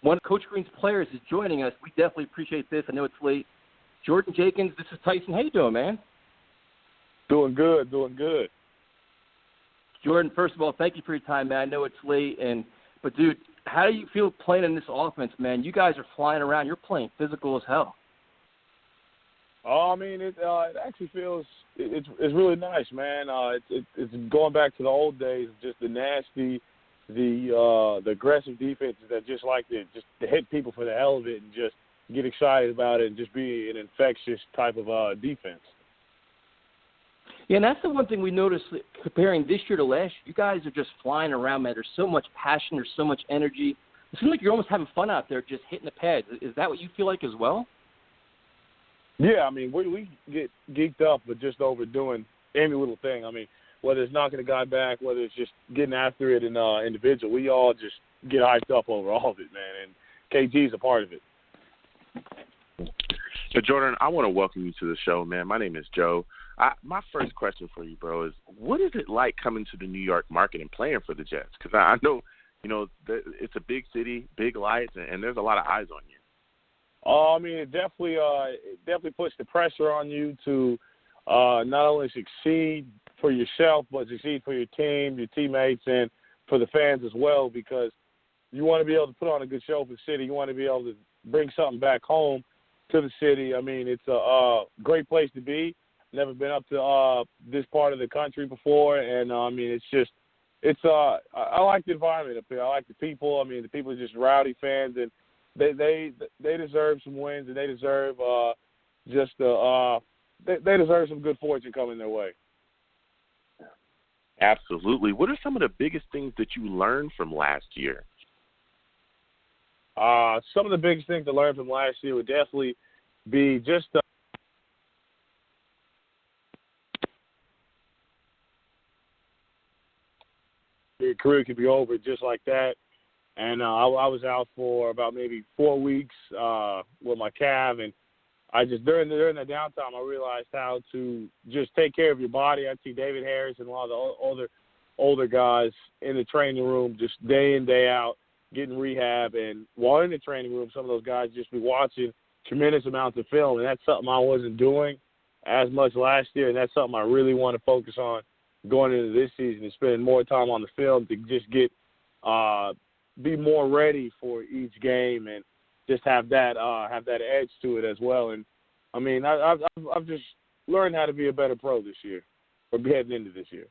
one of Coach Greene's players is joining us. We definitely appreciate this. I know it's late. Jordan Jenkins, this is Tyson. How you doing, man? Doing good, doing good. Jordan, first of all, thank you for your time, man. I know it's late, but dude, how do you feel playing in this offense, man? You guys are flying around. You're playing physical as hell. Oh, I mean, it actually feels it's really nice, man. It's going back to the old days, just the nasty, the aggressive defenses that just like to hit people for the hell of it and just get excited about it and just be an infectious type of defense. Yeah, and that's the one thing we noticed comparing this year to last year. You guys are just flying around, man. There's so much passion. There's so much energy. It seems like you're almost having fun out there just hitting the pads. Is that what you feel like as well? Yeah, I mean, we get geeked up with just overdoing any little thing. I mean, whether it's knocking a guy back, whether it's just getting after it in individual, we all just get hyped up over all of it, man, and KG's a part of it. So, Jordan, I want to welcome you to the show, man. My name is Joe. My first question for you, bro, is what is it like coming to the New York market and playing for the Jets? Because I know, it's a big city, big lights, and there's a lot of eyes on you. I mean, it definitely puts the pressure on you to not only succeed for yourself, but succeed for your team, your teammates, and for the fans as well, because you want to be able to put on a good show for the city. You want to be able to bring something back home to the city. I mean, it's a great place to be. Never been up to this part of the country before, and I mean, I like the environment up here. I like the people. I mean, the people are just rowdy fans, and they deserve some wins, and they deserve they deserve some good fortune coming their way. Absolutely. What are some of the biggest things that you learned from last year? Some of the biggest things to learn from last year would definitely be just your career could be over just like that. And I was out for about maybe 4 weeks with my calf, and I just during that downtime I realized how to just take care of your body. I'd see David Harris and a lot of the older guys in the training room just day in, day out, getting rehab. And while in the training room, some of those guys just be watching tremendous amounts of film, and that's something I wasn't doing as much last year, and that's something I really want to focus on going into this season, and spending more time on the film to just get be more ready for each game and just have that edge to it as well. And I mean, I've just learned how to be a better pro this year, or be heading into this year.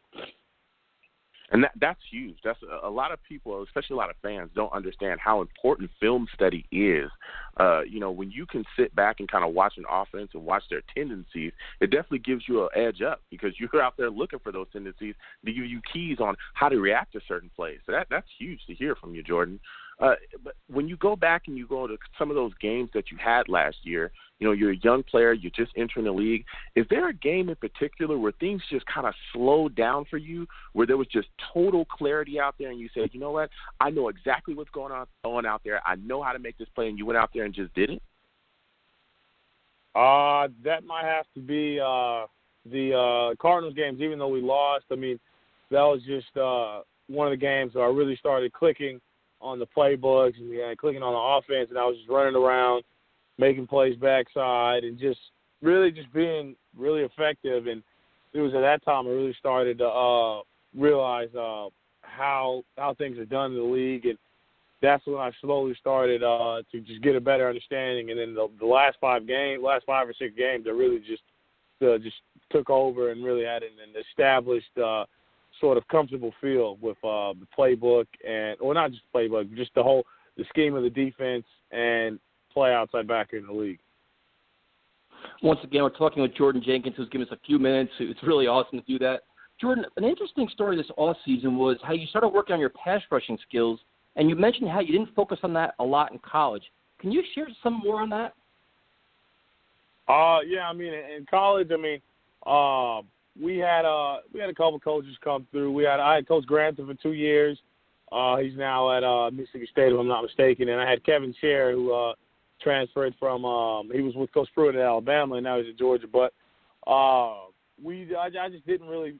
And that's huge. That's a lot of people, especially a lot of fans, don't understand how important film study is. When you can sit back and kind of watch an offense and watch their tendencies, it definitely gives you an edge up because you're out there looking for those tendencies to give you keys on how to react to certain plays. So that's huge to hear from you, Jordan. But when you go back and you go to some of those games that you had last year, you're a young player, you're just entering the league. Is there a game in particular where things just kind of slowed down for you, where there was just total clarity out there and you said, you know what, I know exactly what's going on out there. I know how to make this play, and you went out there and just did it? That might have to be the Cardinals games, even though we lost. I mean, that was just one of the games where I really started clicking on the playbooks and clicking on the offense, and I was just running around, making plays backside, and just being really effective. And it was at that time I really started to realize how things are done in the league, and that's when I slowly started to just get a better understanding. And then the last 5 or 6 games, I really just took over and really had an established sort of comfortable feel with the playbook, not just the playbook, just the scheme of the defense and play outside backer in the league. Once again, we're talking with Jordan Jenkins, who's given us a few minutes. It's really awesome to do that. Jordan, an interesting story this offseason was how you started working on your pass rushing skills, and you mentioned how you didn't focus on that a lot in college. Can you share some more on that? Yeah, I mean, in college, we had a couple coaches come through. I had Coach Grantham for 2 years. He's now at Mississippi State, if I'm not mistaken. And I had Kevin Sherr, who transferred from he was with Coach Pruitt at Alabama, and now he's at Georgia. But I just didn't really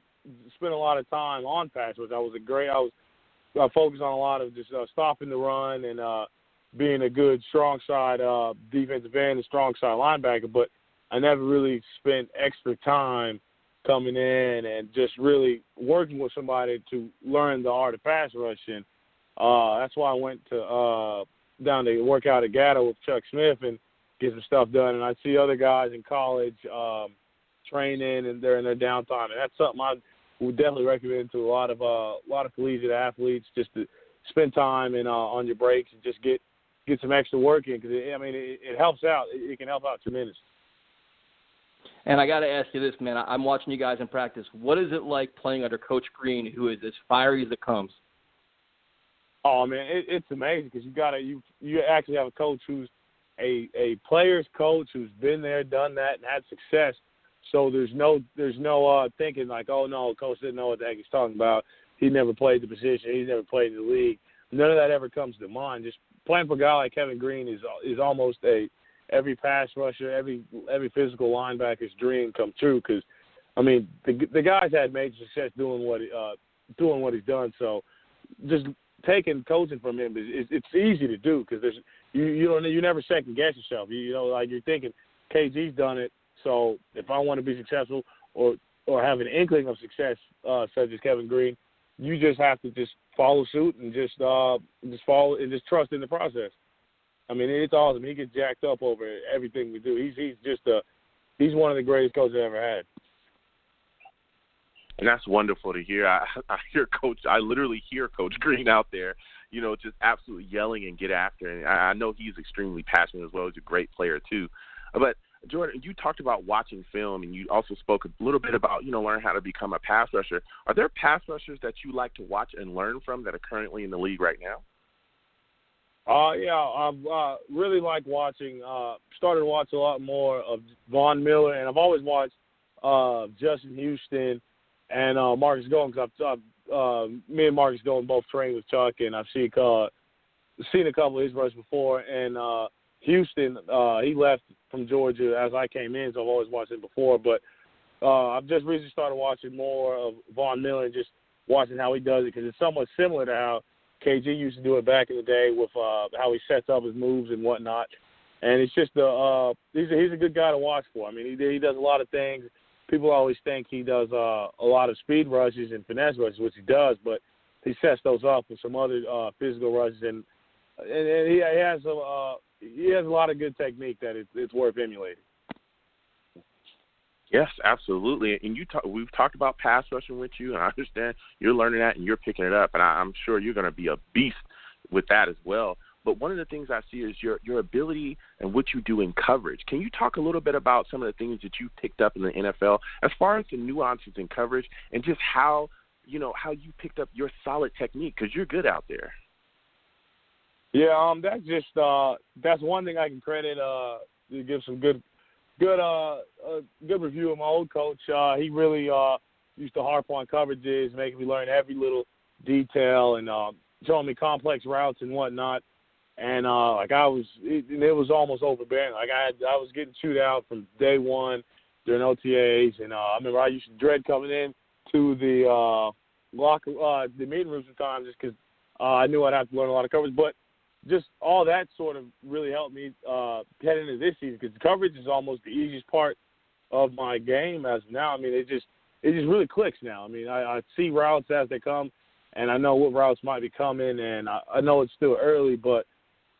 spend a lot of time on pass rush. I focused on a lot of just stopping the run and being a good strong side defensive end and strong side linebacker, but I never really spent extra time coming in and just really working with somebody to learn the art of pass rushing. That's why I went to down to work out at Gatto with Chuck Smith and get some stuff done. And I see other guys in college training and they're in their downtime, and that's something I would definitely recommend to a lot of collegiate athletes, just to spend time in on your breaks and just get some extra work in, because it helps out. It can help out tremendously. And I got to ask you this, man. I'm watching you guys in practice. What is it like playing under Coach Greene, who is as fiery as it comes? Oh man, it's amazing, because you actually have a coach who's a player's coach who's been there, done that, and had success. So there's no thinking like, oh no, coach didn't know what the heck he's talking about. He never played the position. He's never played in the league. None of that ever comes to mind. Just playing for a guy like Kevin Greene is almost every pass rusher, every physical linebacker's dream come true, because the guy's had major success doing what he's done. So just taking coaching from him it's easy to do, because you never second guess yourself. Like you're thinking KG's done it, so if I want to be successful or have an inkling of success such as Kevin Greene, you just have to just follow suit and just follow and just trust in the process. It's awesome. He gets jacked up over everything we do. He's one of the greatest coaches I've ever had. And that's wonderful to hear. I literally hear Coach Greene out there, just absolutely yelling and get after. And I know he's extremely passionate as well. He's a great player too. But Jordan, you talked about watching film, and you also spoke a little bit about, learn how to become a pass rusher. Are there pass rushers that you like to watch and learn from that are currently in the league right now? Yeah, I've really liked watching. Started to watch a lot more of Von Miller, and I've always watched Justin Houston and Marcus Golden, because me and Marcus Golden both trained with Chuck, and I've seen a couple of his rushes before. And Houston, he left from Georgia as I came in, so I've always watched him before. But I've just recently started watching more of Von Miller and just watching how he does it, because it's somewhat similar to how KG used to do it back in the day with how he sets up his moves and whatnot. And it's just he's a good guy to watch for. He does a lot of things. People always think he does a lot of speed rushes and finesse rushes, which he does, but he sets those up with some other physical rushes, and he has a lot of good technique that it's worth emulating. Yes, absolutely. And we've talked about pass rushing with you, and I understand you're learning that and you're picking it up, and I'm sure you're going to be a beast with that as well. But one of the things I see is your ability and what you do in coverage. Can you talk a little bit about some of the things that you've picked up in the NFL as far as the nuances in coverage and just how you picked up your solid technique, because you're good out there? Yeah, that's one thing I can credit. To give some good review of my old coach. He really used to harp on coverages, making me learn every little detail, and showing me complex routes and whatnot. And it was almost overbearing. Like I was getting chewed out from day one during OTAs, and I remember I used to dread coming in to the the meeting rooms sometimes, just because I knew I'd have to learn a lot of coverage. But just all that sort of really helped me head into this season, because coverage is almost the easiest part of my game as of now. It just really clicks now. I see routes as they come, and I know what routes might be coming, and I know it's still early, but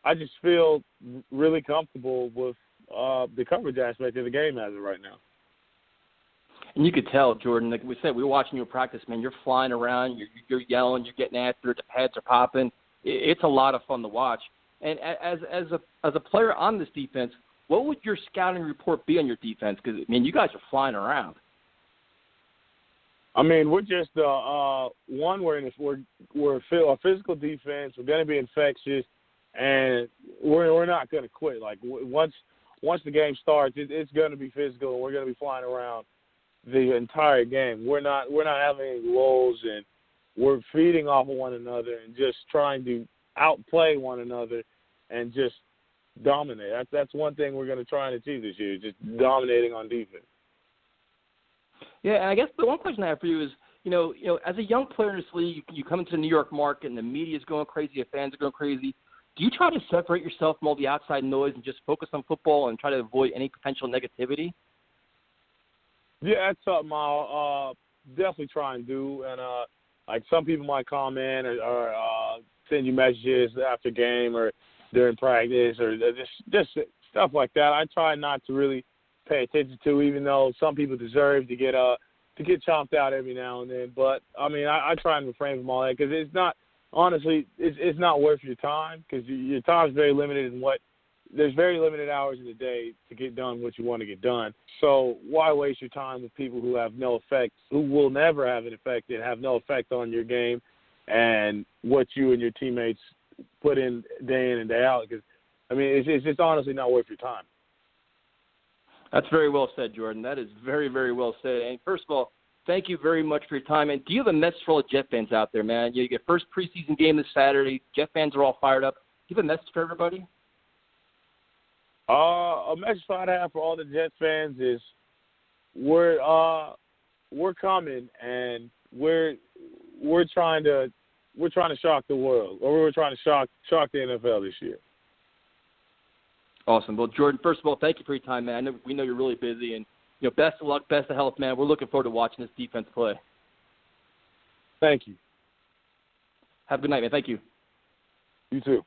I just feel really comfortable with the coverage aspect of the game as of right now. And you could tell, Jordan, like we said, we were watching you practice, man. You're flying around, you're yelling, you're getting after it, the pads are popping. It's a lot of fun to watch. And as a player on this defense, what would your scouting report be on your defense? Because, you guys are flying around. We're just we're a physical defense. We're going to be infectious, and we're not going to quit. Like once the game starts, it's going to be physical, and we're going to be flying around the entire game. We're not having any lulls, and we're feeding off of one another and just trying to outplay one another and just dominate. That's one thing we're going to try and achieve this year, just dominating on defense. Yeah, and I guess the one question I have for you is, as a young player in this league, you come into the New York market and the media is going crazy, the fans are going crazy. Do you try to separate yourself from all the outside noise and just focus on football and try to avoid any potential negativity? Yeah, that's something I'll definitely try and do. And like some people might comment or send you messages after game or during practice or just stuff like that. I try not to really pay attention to, even though some people deserve to get chomped out every now and then. But I mean, I try and refrain from all that because it's not. Honestly, it's not worth your time because your time is very limited there's very limited hours in the day to get done what you want to get done. So why waste your time with people who have no effect, who will never have an effect and have no effect on your game and what you and your teammates put in day in and day out? Because, I mean, it's just honestly not worth your time. That's very well said, Jordan. That is very, very well said. And first of all, thank you very much for your time. And do you have a message for all the Jet fans out there, man? You get first preseason game this Saturday. Jet fans are all fired up. Do you have a message for everybody? A message I have for all the Jets fans is we're coming and we're trying to shock the world, or we're trying to shock the NFL this year. Awesome. Well, Jordan, first of all, thank you for your time, man. We know you're really busy, and best of luck, best of health, man. We're looking forward to watching this defense play. Thank you. Have a good night, man. Thank you. You too.